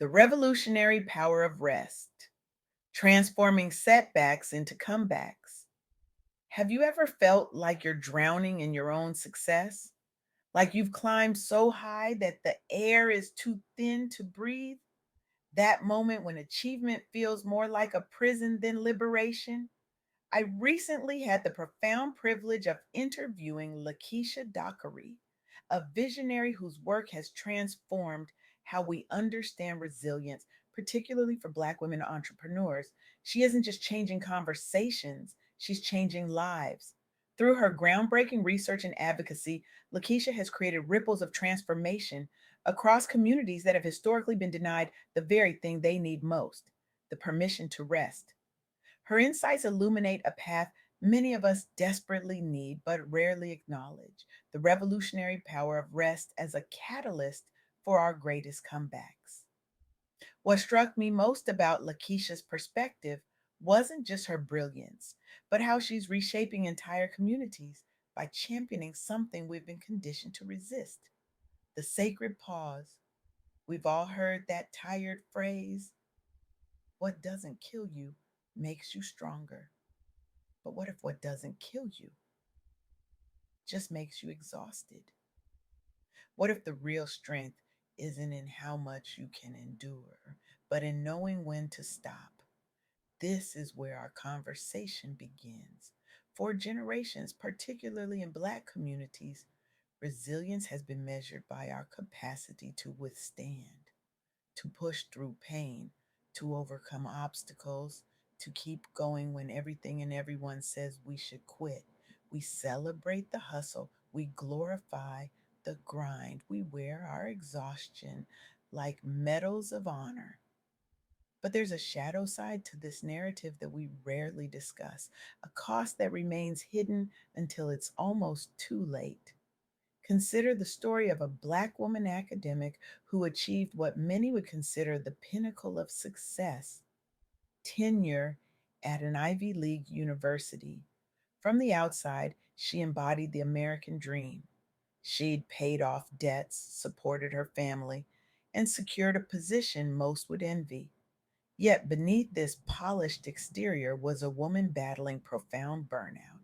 The revolutionary power of rest, transforming setbacks into comebacks. Have you ever felt like you're drowning in your own success? Like you've climbed so high that the air is too thin to breathe? That moment when achievement feels more like a prison than liberation? I recently had the profound privilege of interviewing Lakeesha Dockery, a visionary whose work has transformed how we understand resilience, particularly for Black women entrepreneurs. She isn't just changing conversations, she's changing lives. Through her groundbreaking research and advocacy, Lakeisha has created ripples of transformation across communities that have historically been denied the very thing they need most: the permission to rest. Her insights illuminate a path many of us desperately need but rarely acknowledge: the revolutionary power of rest as a catalyst for our greatest comebacks. What struck me most about Lakeisha's perspective wasn't just her brilliance, but how she's reshaping entire communities by championing something we've been conditioned to resist: the sacred pause. We've all heard that tired phrase: what doesn't kill you makes you stronger. But what if what doesn't kill you just makes you exhausted? What if the real strength isn't in how much you can endure, but in knowing when to stop? This is where our conversation begins. For generations, particularly in Black communities, resilience has been measured by our capacity to withstand, to push through pain, to overcome obstacles, to keep going when everything and everyone says we should quit. We celebrate the hustle, we glorify the grind, we wear our exhaustion like medals of honor. But there's a shadow side to this narrative that we rarely discuss, a cost that remains hidden until it's almost too late. Consider the story of a Black woman academic who achieved what many would consider the pinnacle of success: tenure at an Ivy League university. From the outside, she embodied the American dream. She'd paid off debts, supported her family, and secured a position most would envy. Yet beneath this polished exterior was a woman battling profound burnout.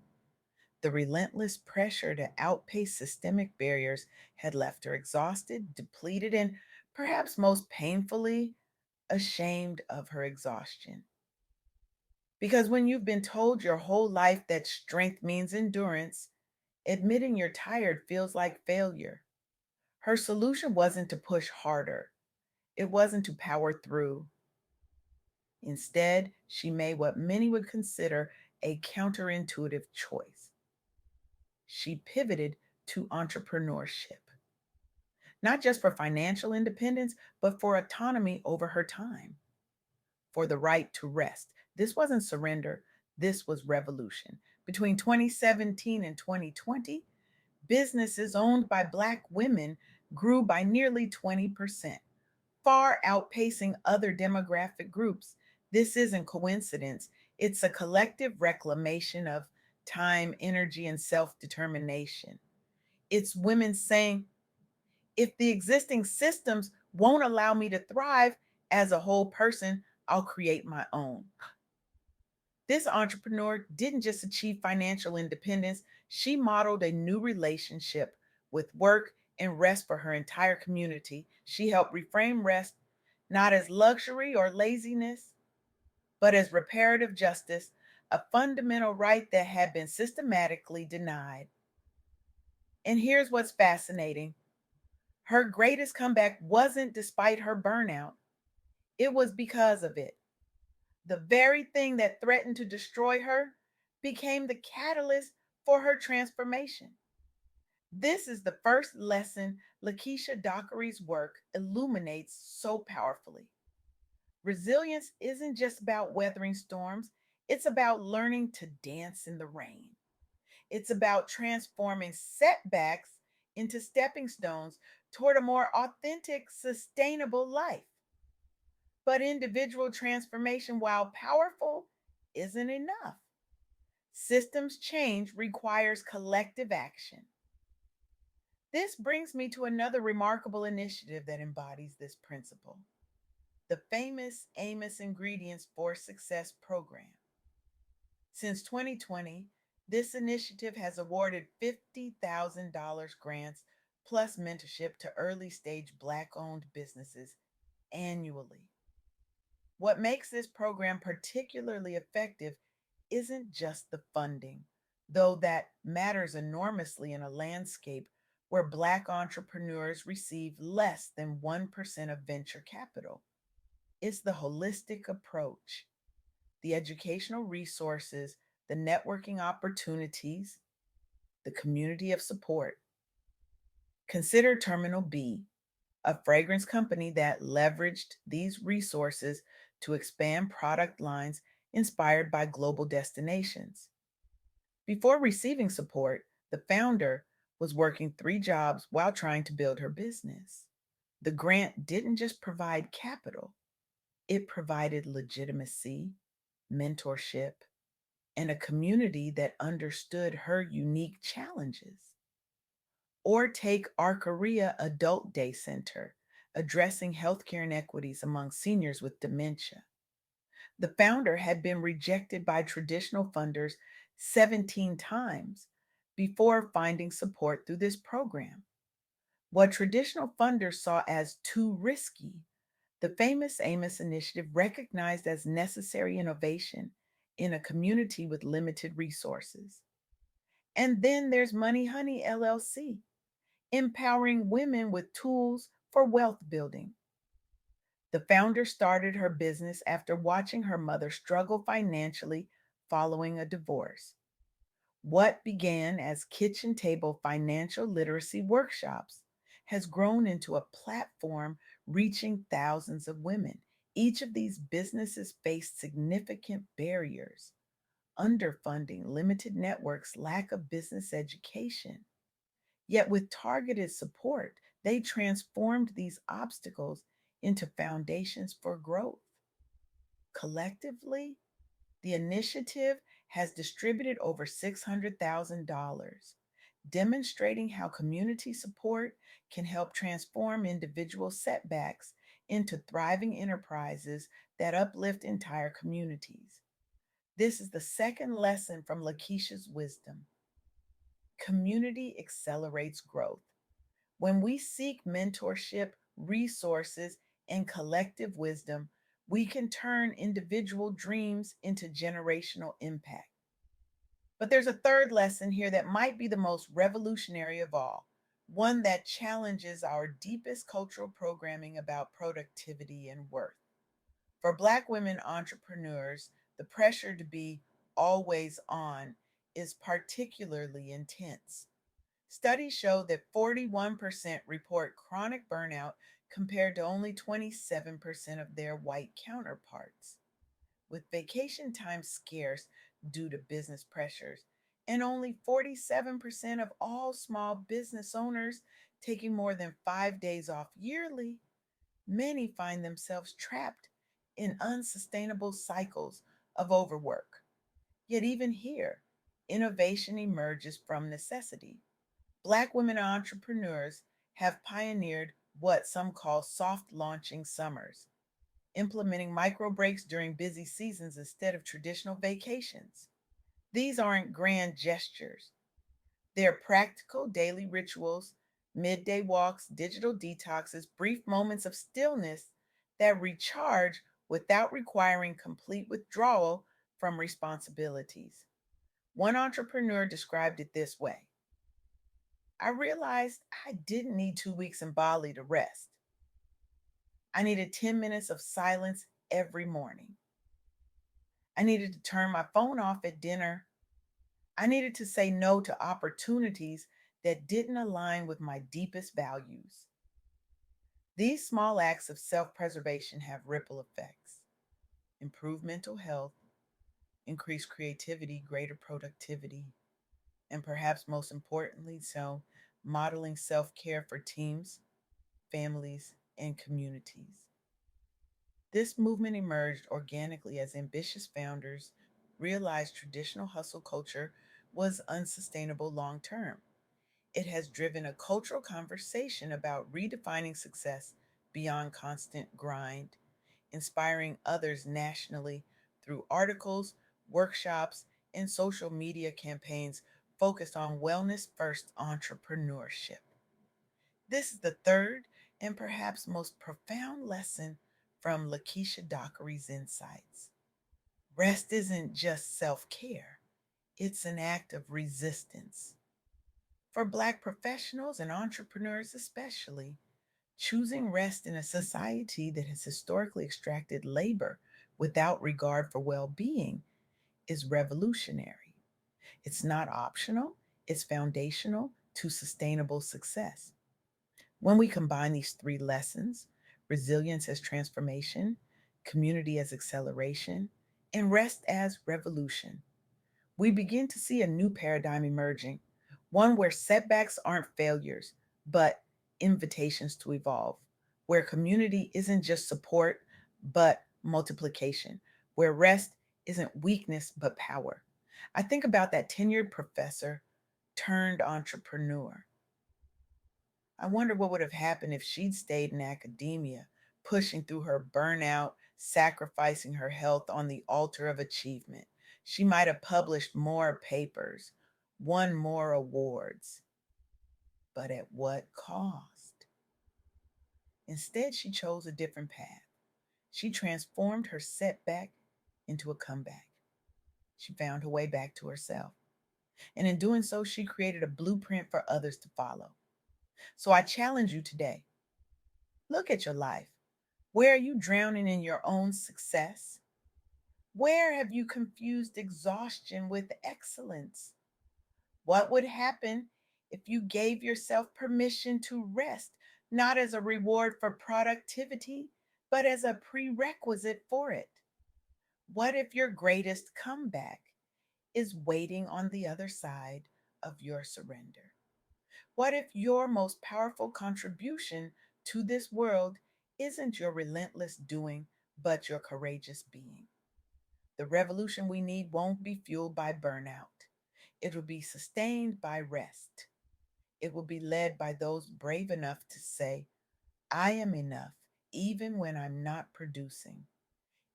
The relentless pressure to outpace systemic barriers had left her exhausted, depleted, and perhaps most painfully, ashamed of her exhaustion. Because when you've been told your whole life that strength means endurance, admitting you're tired feels like failure. Her solution wasn't to push harder, it wasn't to power through. Instead, she made what many would consider a counterintuitive choice. She pivoted to entrepreneurship, not just for financial independence, but for autonomy over her time, for the right to rest. This wasn't surrender, this was revolution. Between 2017 and 2020, businesses owned by Black women grew by nearly 20%, far outpacing other demographic groups. This isn't coincidence, it's a collective reclamation of time, energy, and self determination. It's women saying, if the existing systems won't allow me to thrive as a whole person, I'll create my own. This entrepreneur didn't just achieve financial independence, she modeled a new relationship with work and rest for her entire community. She helped reframe rest not as luxury or laziness, but as reparative justice, a fundamental right that had been systematically denied. And here's what's fascinating: her greatest comeback wasn't despite her burnout, it was because of it. The very thing that threatened to destroy her became the catalyst for her transformation. This is the first lesson Lakeisha Dockery's work illuminates so powerfully. Resilience isn't just about weathering storms, it's about learning to dance in the rain. It's about transforming setbacks into stepping stones toward a more authentic, sustainable life. But individual transformation, while powerful, isn't enough. Systems change requires collective action. This brings me to another remarkable initiative that embodies this principle: the famous Amos Ingredients for Success program. Since 2020, this initiative has awarded $50,000 grants plus mentorship to early stage Black owned businesses annually. What makes this program particularly effective isn't just the funding, though that matters enormously in a landscape where Black entrepreneurs receive less than 1% of venture capital. It's the holistic approach, the educational resources, the networking opportunities, the community of support. Consider Terminal B, a fragrance company that leveraged these resources to expand product lines inspired by global destinations. Before receiving support, the founder was working 3 jobs while trying to build her business. The grant didn't just provide capital, it provided legitimacy, mentorship, and a community that understood her unique challenges. Or take our Korea Adult Day Center, addressing healthcare inequities among seniors with dementia. The founder had been rejected by traditional funders 17 times before finding support through this program. What traditional funders saw as too risky, the famous Amos Initiative recognized as necessary innovation in a community with limited resources. And then there's Money Honey LLC, empowering women with tools for wealth building. The founder started her business after watching her mother struggle financially following a divorce. What began as kitchen table financial literacy workshops has grown into a platform reaching thousands of women. Each of these businesses faced significant barriers: underfunding, limited networks, lack of business education. Yet, with targeted support, they transformed these obstacles into foundations for growth. Collectively, the initiative has distributed over $600,000, demonstrating how community support can help transform individual setbacks into thriving enterprises that uplift entire communities. This is the second lesson from Lakeisha's wisdom. Community accelerates growth. When we seek mentorship, resources, and collective wisdom, we can turn individual dreams into generational impact. But there's a third lesson here that might be the most revolutionary of all, one that challenges our deepest cultural programming about productivity and worth. For Black women entrepreneurs, the pressure to be always on is particularly intense. Studies show that 41% report chronic burnout compared to only 27% of their white counterparts. With vacation time scarce due to business pressures, and only 47% of all small business owners taking more than 5 days off yearly, many find themselves trapped in unsustainable cycles of overwork. Yet, even here, innovation emerges from necessity. Black women entrepreneurs have pioneered what some call soft launching summers, implementing micro breaks during busy seasons instead of traditional vacations. These aren't grand gestures, they're practical daily rituals, midday walks, digital detoxes, brief moments of stillness that recharge without requiring complete withdrawal from responsibilities. One entrepreneur described it this way: I realized I didn't need 2 weeks in Bali to rest. I needed 10 minutes of silence every morning. I needed to turn my phone off at dinner. I needed to say no to opportunities that didn't align with my deepest values. These small acts of self preservation have ripple effects: improve mental health, increase creativity, greater productivity, and perhaps most importantly, so modeling self care for teams, families, and communities. This movement emerged organically as ambitious founders realized traditional hustle culture was unsustainable long term. It has driven a cultural conversation about redefining success beyond constant grind, inspiring others nationally through articles, workshops, and social media campaigns focused on wellness first entrepreneurship. This is the third and perhaps most profound lesson from Lakeesha Dockery's insights. Rest isn't just self care, it's an act of resistance. For Black professionals and entrepreneurs, especially, choosing rest in a society that has historically extracted labor without regard for well being is revolutionary. It's not optional, it's foundational to sustainable success. When we combine these three lessons, resilience as transformation, community as acceleration, and rest as revolution, we begin to see a new paradigm emerging, one where setbacks aren't failures, but invitations to evolve, where community isn't just support, but multiplication, where rest isn't weakness, but power. I think about that tenured professor turned entrepreneur. I wonder what would have happened if she'd stayed in academia, pushing through her burnout, sacrificing her health on the altar of achievement. She might have published more papers, won more awards, but at what cost? Instead, she chose a different path. She transformed her setback into a comeback. She found her way back to herself. And in doing so, she created a blueprint for others to follow. So I challenge you today, look at your life. Where are you drowning in your own success? Where have you confused exhaustion with excellence? What would happen if you gave yourself permission to rest, not as a reward for productivity, but as a prerequisite for it? What if your greatest comeback is waiting on the other side of your surrender? What if your most powerful contribution to this world isn't your relentless doing, but your courageous being? The revolution we need won't be fueled by burnout. It will be sustained by rest. It will be led by those brave enough to say, I am enough, even when I'm not producing.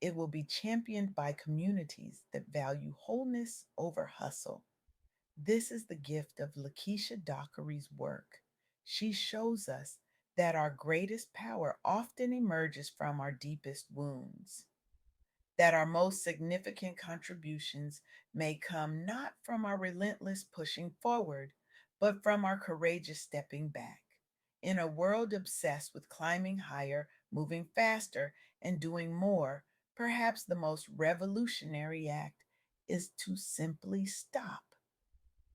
It will be championed by communities that value wholeness over hustle. This is the gift of Lakeesha Dockery's work. She shows us that our greatest power often emerges from our deepest wounds, that our most significant contributions may come not from our relentless pushing forward, but from our courageous stepping back. In a world obsessed with climbing higher, moving faster, and doing more, perhaps the most revolutionary act is to simply stop,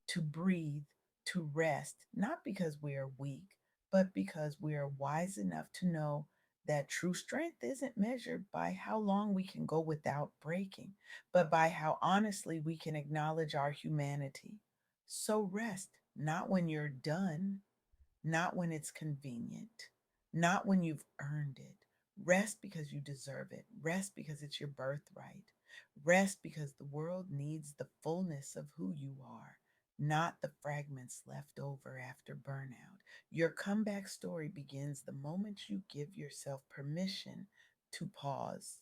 to breathe, to rest, not because we are weak, but because we are wise enough to know that true strength isn't measured by how long we can go without breaking, but by how honestly we can acknowledge our humanity. So rest, not when you're done, not when it's convenient, not when you've earned it. Rest because you deserve it. Rest because it's your birthright. Rest because the world needs the fullness of who you are, not the fragments left over after burnout. Your comeback story begins the moment you give yourself permission to pause.